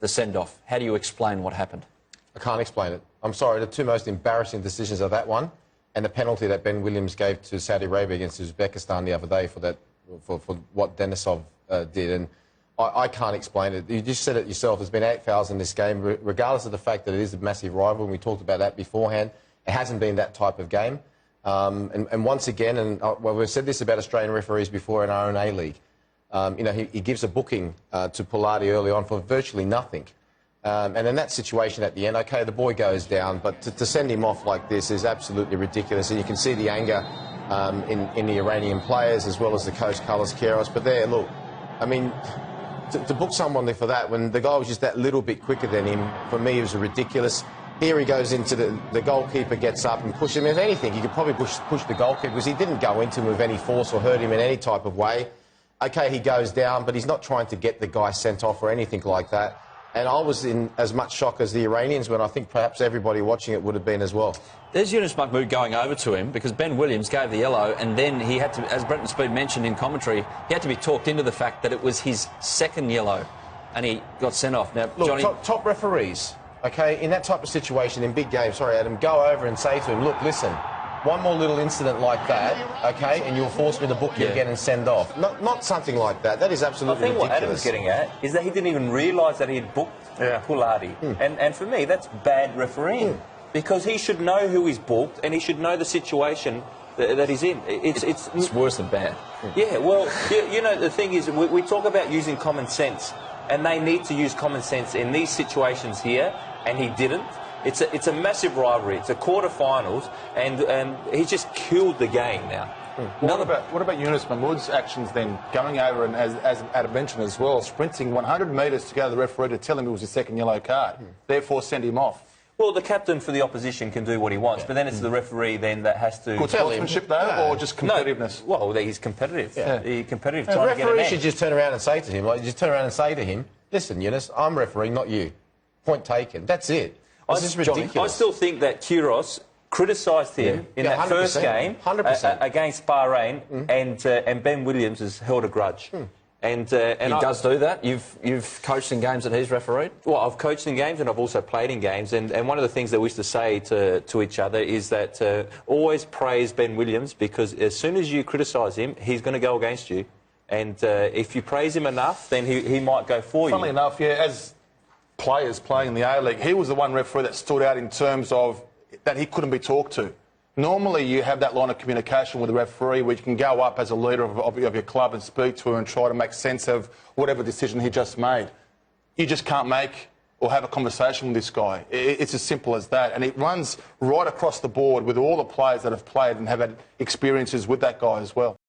the send-off. How do you explain what happened? I can't explain it. I'm sorry, the two most embarrassing decisions are that one and the penalty that Ben Williams gave to Saudi Arabia against Uzbekistan the other day for what Denisov did. And I can't explain it. You just said it yourself. There's been 8 fouls in this game, regardless of the fact that it is a massive rival, and we talked about that beforehand. It hasn't been that type of game. And once again, well, we've said this about Australian referees before in our own A-League. You know, he gives a booking to Pilati early on for virtually nothing. And in that situation at the end, OK, the boy goes down, but to send him off like this is absolutely ridiculous. And you can see the anger in the Iranian players as well as the coach, Carlos Queiroz. But there, look, I mean, to book someone there for that when the guy was just that little bit quicker than him, for me, it was ridiculous. Here he goes into the goalkeeper, gets up and pushes him. If anything, you could probably push the goalkeeper because he didn't go into him with any force or hurt him in any type of way. OK, he goes down, but he's not trying to get the guy sent off or anything like that. And I was in as much shock as the Iranians when I think perhaps everybody watching it would have been as well. There's Yunus Mahmood going over to him because Ben Williams gave the yellow, and then he had to, as Brenton Speed mentioned in commentary, he had to be talked into the fact that it was his second yellow and he got sent off. Now, look, Johnny... top referees, OK, in that type of situation, in big games, sorry, Adam, go over and say to him, look, listen, one more little incident like that, OK, and you'll force me to book you again and send off. Not something like that. That is absolutely ridiculous. I think what Adam's getting at is that he didn't even realise that he had booked Pilati. And for me, that's bad refereeing. Because he should know who he's booked and he should know the situation that he's in. It's worse than bad. Yeah, well, you know, the thing is, we talk about using common sense, and they need to use common sense in these situations here, and he didn't. It's a massive rivalry. It's a quarter-finals, and he's just killed the game now. What about Yunus Mahmood's actions then, going over and, as Adam mentioned as well, sprinting 100 metres to go to the referee to tell him it was his second yellow card, therefore send him off? Well, the captain for the opposition can do what he wants, but then it's the referee then that has to... Good sportsmanship, though, or just competitiveness? No, well, he's competitive. He's competitive. The referee should just turn around and say to him, listen, Yunus, I'm refereeing, not you. Point taken. That's it. It's just ridiculous. I still think that Queiroz criticised him in that first game 100%. Against Bahrain, and Ben Williams has held a grudge. And he does do that? You've coached in games that he's refereed? Well, I've coached in games and I've also played in games. And one of the things that we used to say to each other is that always praise Ben Williams, because as soon as you criticise him, he's going to go against you. And if you praise him enough, then he might go for you. Funnily enough, as players playing in the A-League, he was the one referee that stood out in terms of that he couldn't be talked to. Normally, you have that line of communication with the referee where you can go up as a leader of your club and speak to him and try to make sense of whatever decision he just made. You just can't make or have a conversation with this guy. It's as simple as that. And it runs right across the board with all the players that have played and have had experiences with that guy as well.